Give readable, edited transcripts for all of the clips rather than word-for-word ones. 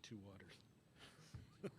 2 waters.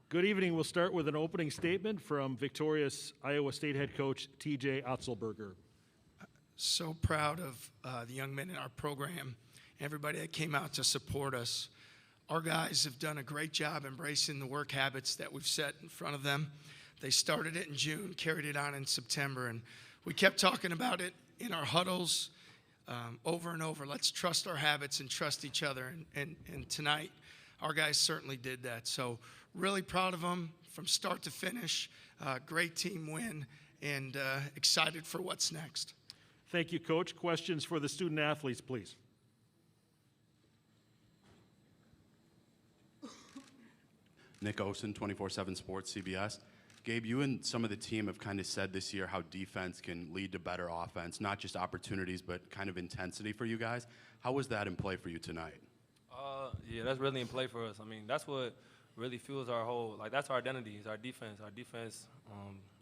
Good evening. We'll start with an opening statement from victorious Iowa State head coach TJ Otzelberger. So proud of the young men in our program, everybody that came out to support us. Our guys have done a great job embracing the work habits that we've set in front of them. They started it in June, carried it on in September, and we kept talking about it in our huddles over and over. Let's trust our habits and trust each other, and tonight our guys certainly did that. So really proud of them from start to finish. Great team win, and excited for what's next. Thank you, Coach. Questions for the student athletes, please. Nick Osen, 24/7 Sports, CBS. Gabe, you and some of the team have kind of said this year how defense can lead to better offense, not just opportunities, but kind of intensity for you guys. How was that in play for you tonight? Yeah, that's really in play for us. I mean, that's what really fuels our whole, that's our identity, is our defense. Our defense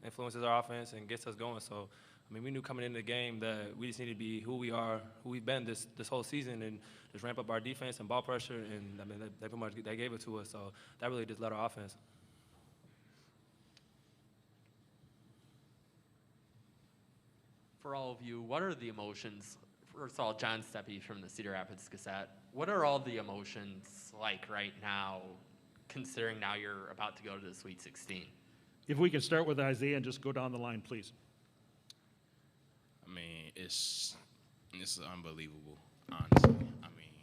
influences our offense and gets us going. So, I mean, we knew coming into the game that we just need to be who we are, who we've been this whole season, and just ramp up our defense and ball pressure. And I mean, they pretty much they gave it to us. So that really just led our offense. For all of you, what are the emotions? First of all, John Steppe from the Cedar Rapids Gazette. What are all the emotions like right now, considering now you're about to go to the Sweet 16? If we can start with Izaiah and just go down the line, please. I mean, it's unbelievable, honestly. I mean,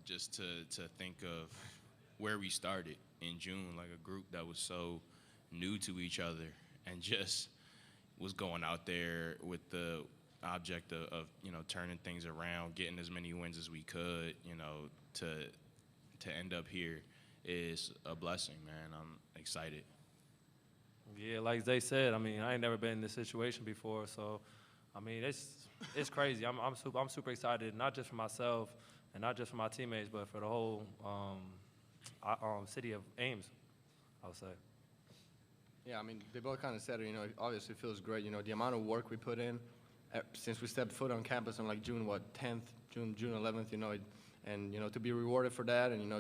just to think of where we started in June, like a group that was so new to each other and just was going out there with the object of turning things around, getting as many wins as we could, to end up here is a blessing, man. I'm excited. Yeah, like Zay said, I mean, I ain't never been in this situation before, so I mean, it's crazy. I'm super excited, not just for myself and not just for my teammates, but for the whole city of Ames, I would say. Yeah, I mean, they both kind of said it, it obviously feels great, the amount of work we put in since we stepped foot on campus on June 10th, June 11th, and, to be rewarded for that and,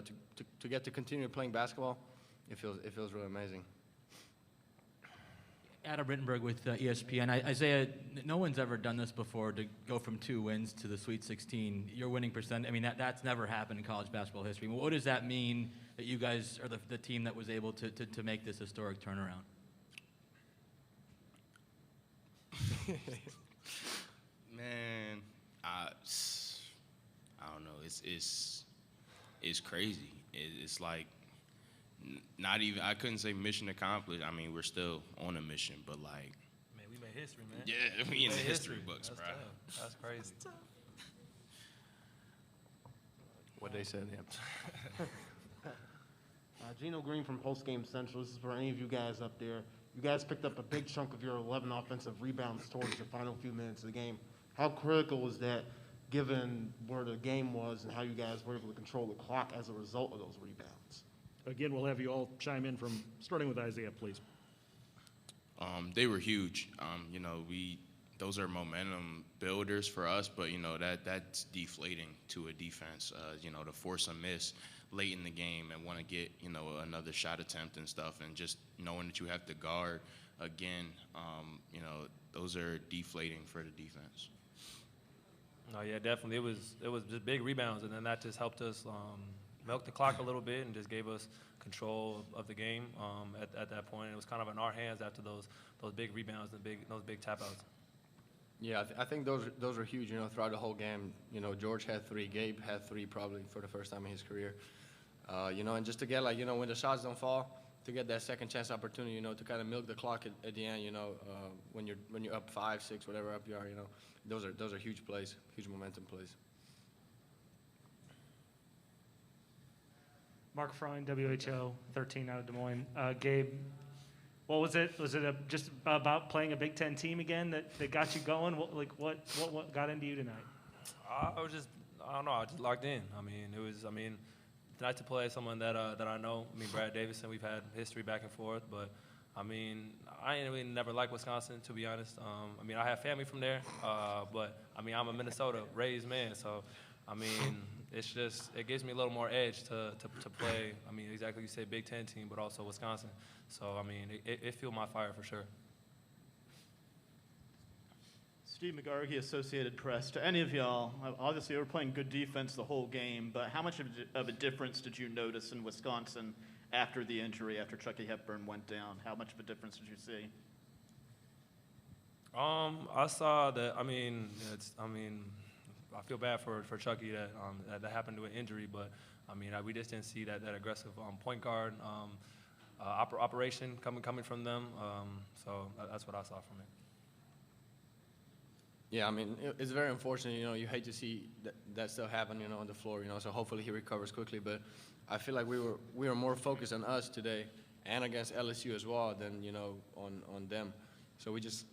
to get to continue playing basketball, it feels really amazing. Adam Rittenberg with ESPN. Izaiah, no one's ever done this before, to go from 2 wins to the Sweet 16. Your winning percent, I mean, that's never happened in college basketball history. What does that mean that you guys are the team that was able to make this historic turnaround? Man, I don't know. It's crazy. It's like not even. I couldn't say mission accomplished. I mean, we're still on a mission, but Man, we made history, man. Yeah, we in the history books, bro. That's crazy. What they said, yeah. Gino Green from Post Game Central. This is for any of you guys up there. You guys picked up a big chunk of your 11 offensive rebounds towards the final few minutes of the game. How critical was that, given where the game was and how you guys were able to control the clock as a result of those rebounds? Again, we'll have you all chime in starting with Izaiah, please. They were huge. Those are momentum builders for us, but that's deflating to a defense. To force a miss late in the game and want to get another shot attempt and stuff, and just knowing that you have to guard again, those are deflating for the defense. No, yeah, definitely. It was just big rebounds, and then that just helped us milk the clock a little bit and just gave us control of the game at that point. It was kind of in our hands after those big rebounds and those big tap outs. Yeah, I think those are huge, throughout the whole game. George had 3, Gabe had 3 probably for the first time in his career. And just to get when the shots don't fall, to get that second chance opportunity, to kind of milk the clock at the end, when you're up 5, 6, whatever up you are, those are huge plays, huge momentum plays. Mark Freund, WHO, 13 out of Des Moines. Gabe, what was it? Was it just about playing a Big Ten team again that got you going? What got into you tonight? I don't know. I just locked in. It's nice to play someone that I know. Brad Davison, we've had history back and forth, but I ain't really never liked Wisconsin, to be honest. I have family from there, but I'm a Minnesota raised man, so it gives me a little more edge to play. I mean, exactly you say Big Ten team, but also Wisconsin. So I mean, it fueled my fire for sure. Steve McGargy, Associated Press. To any of y'all, obviously, we were playing good defense the whole game, but how much of a difference did you notice in Wisconsin after the injury, after Chucky Hepburn went down? How much of a difference did you see? I saw that. I mean, I feel bad for Chucky that happened to an injury, but I mean, we just didn't see that aggressive point guard operation coming from them. So that's what I saw from it. Yeah, I mean, it's very unfortunate, you hate to see that stuff happen, on the floor, so hopefully he recovers quickly. But I feel like we were more focused on us today and against LSU as well than, on them. So we just,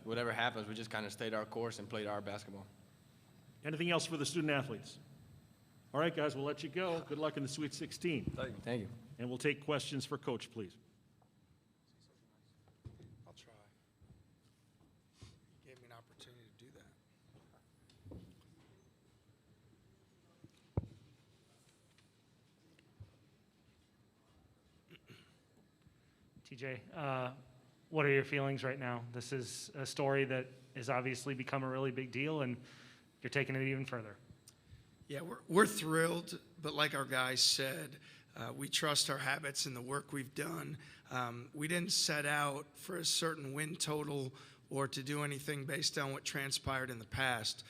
whatever happens, we just kind of stayed our course and played our basketball. Anything else for the student athletes? All right, guys, we'll let you go. Good luck in the Sweet 16. Thank you. And we'll take questions for Coach, please. I'll try. You gave me an opportunity to do that. TJ, what are your feelings right now? This is a story that has obviously become a really big deal, and you're taking it even further. Yeah, we're thrilled, but like our guys said, we trust our habits and the work we've done. We didn't set out for a certain win total or to do anything based on what transpired in the past.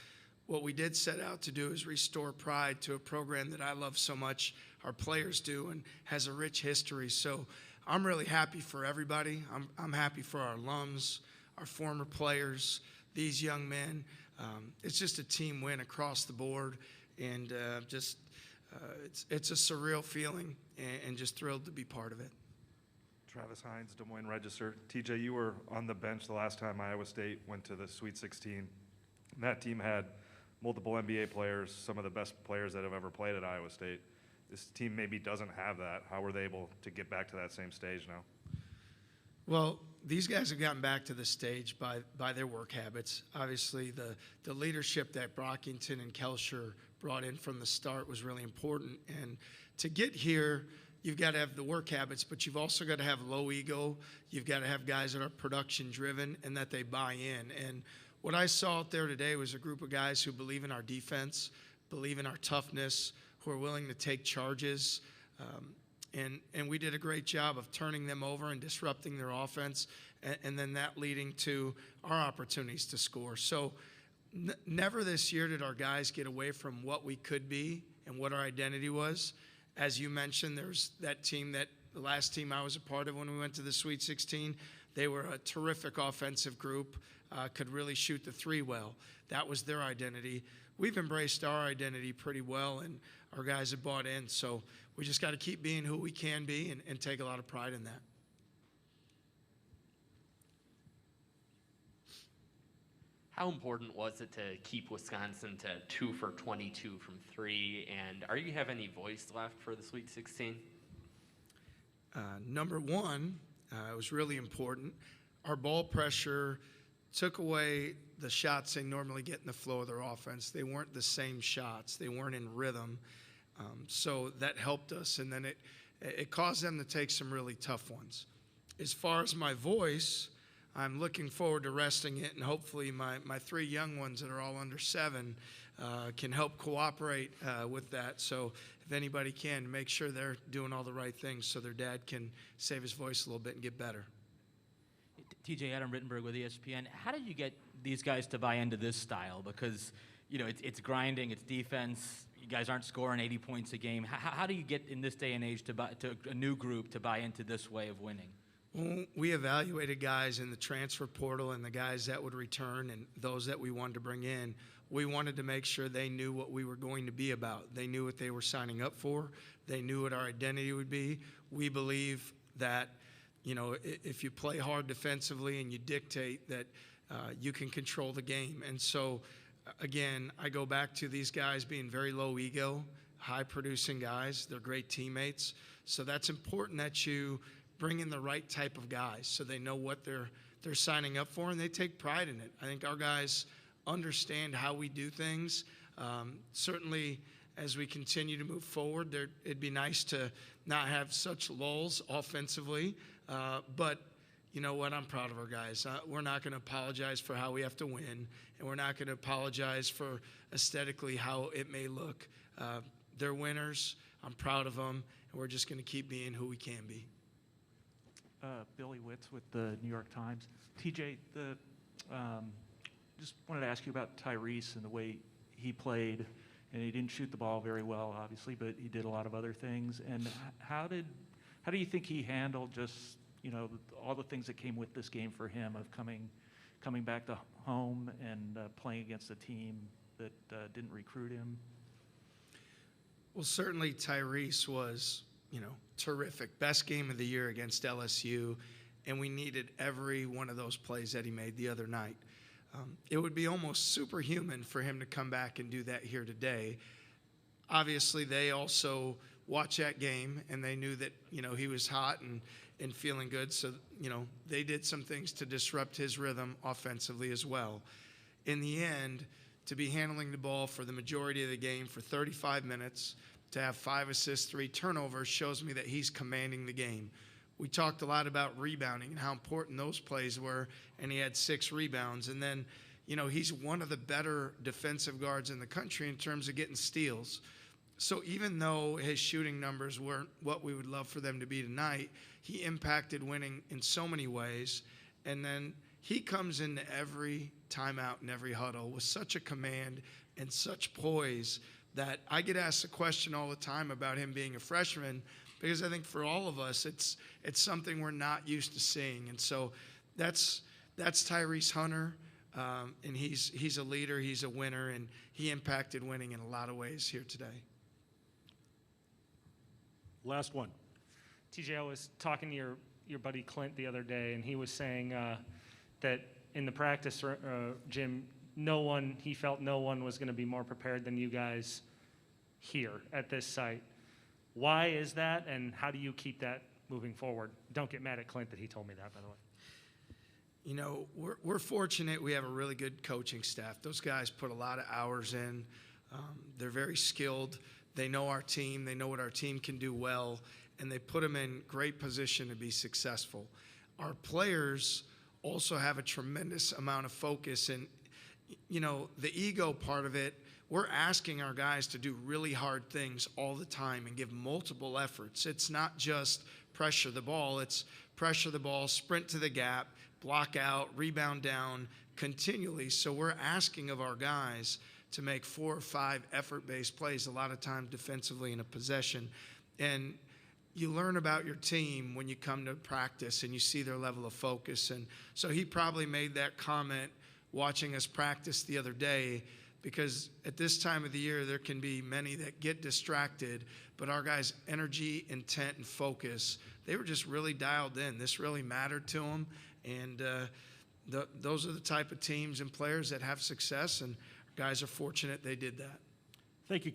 What we did set out to do is restore pride to a program that I love so much, our players do, and has a rich history. So I'm really happy for everybody. I'm happy for our alums, our former players, these young men. It's just a team win across the board, and it's a surreal feeling, and just thrilled to be part of it. Travis Hines, Des Moines Register. TJ, you were on the bench the last time Iowa State went to the Sweet 16. And that team had multiple NBA players, some of the best players that have ever played at Iowa State. This team maybe doesn't have that. How were they able to get back to that same stage now? Well, these guys have gotten back to the stage by their work habits. Obviously, the leadership that Brockington and Kalscheur brought in from the start was really important. And to get here, you've got to have the work habits, but you've also got to have low ego. You've got to have guys that are production driven and that they buy in. And what I saw out there today was a group of guys who believe in our defense, believe in our toughness, who are willing to take charges. And we did a great job of turning them over and disrupting their offense, and then that leading to our opportunities to score. So never this year did our guys get away from what we could be and what our identity was. As you mentioned, there's that team, the last team I was a part of when we went to the Sweet 16. They were a terrific offensive group, could really shoot the three well. That was their identity. We've embraced our identity pretty well, and our guys have bought in. So we just got to keep being who we can be and take a lot of pride in that. How important was it to keep Wisconsin to 2 for 22 from 3? And are you have any voice left for the Sweet 16? Number one, it was really important. Our ball pressure took away the shots they normally get in the flow of their offense. They weren't the same shots. They weren't in rhythm. So that helped us. And then it caused them to take some really tough ones. As far as my voice, I'm looking forward to resting it, and hopefully my three young ones that are all under 7 can help cooperate with that. So if anybody can, make sure they're doing all the right things so their dad can save his voice a little bit and get better. TJ, Adam Rittenberg with ESPN. How did you get these guys to buy into this style? Because, it's grinding, it's defense. You guys aren't scoring 80 points a game. How do you get in this day and age to a new group to buy into this way of winning? Well, we evaluated guys in the transfer portal and the guys that would return and those that we wanted to bring in. We wanted to make sure they knew what we were going to be about. They knew what they were signing up for. They knew what our identity would be. We believe that, if you play hard defensively and you dictate that you can control the game. And so, again, I go back to these guys being very low ego, high-producing guys. They're great teammates. So that's important that you bring in the right type of guys so they know what they're signing up for, and they take pride in it. I think our guys understand how we do things. Certainly, as we continue to move forward. It'd be nice to not have such lulls offensively, but you know what? I'm proud of our guys. We're not going to apologize for how we have to win, and we're not going to apologize for aesthetically how it may look. They're winners. I'm proud of them, and we're just going to keep being who we can be. Billy Witz with the New York Times. TJ, just wanted to ask you about Tyrese and the way he played. And he didn't shoot the ball very well, obviously, but he did a lot of other things. And how do you think he handled just, you know, all the things that came with this game for him of coming back to home and playing against a team that didn't recruit him? Well, certainly Tyrese was, you know, terrific. Best game of the year against LSU, and we needed every one of those plays that he made the other night. It would be almost superhuman for him to come back and do that here today. Obviously, they also watched that game, and they knew that, you know, he was hot and feeling good. So, you know, they did some things to disrupt his rhythm offensively as well. In the end, to be handling the ball for the majority of the game for 35 minutes, to have 5 assists, 3 turnovers, shows me that he's commanding the game. We talked a lot about rebounding and how important those plays were, and he had 6 rebounds. And then, you know, he's one of the better defensive guards in the country in terms of getting steals. So even though his shooting numbers weren't what we would love for them to be tonight, he impacted winning in so many ways. And then he comes into every timeout and every huddle with such a command and such poise that I get asked the question all the time about him being a freshman, because I think for all of us, it's something we're not used to seeing. And so that's Tyrese Hunter, and he's a leader, he's a winner, and he impacted winning in a lot of ways here today. Last one. TJ, I was talking to your buddy Clint the other day, and he was saying that in the practice gym, he felt no one was going to be more prepared than you guys here at this site. Why is that, and how do you keep that moving forward? Don't get mad at Clint that he told me that, by the way. You know, we're fortunate we have a really good coaching staff. Those guys put a lot of hours in. They're very skilled. They know our team. They know what our team can do well, and they put them in great position to be successful. Our players also have a tremendous amount of focus, and, you know, the ego part of it, we're asking our guys to do really hard things all the time and give multiple efforts. It's not just pressure the ball. It's pressure the ball, sprint to the gap, block out, rebound down continually. So we're asking of our guys to make 4 or 5 effort-based plays, a lot of times defensively in a possession. And you learn about your team when you come to practice and you see their level of focus. And so he probably made that comment watching us practice the other day, because at this time of the year, there can be many that get distracted, but our guys' energy, intent, and focus, they were just really dialed in. This really mattered to them, and those are the type of teams and players that have success, and guys are fortunate they did that. Thank you.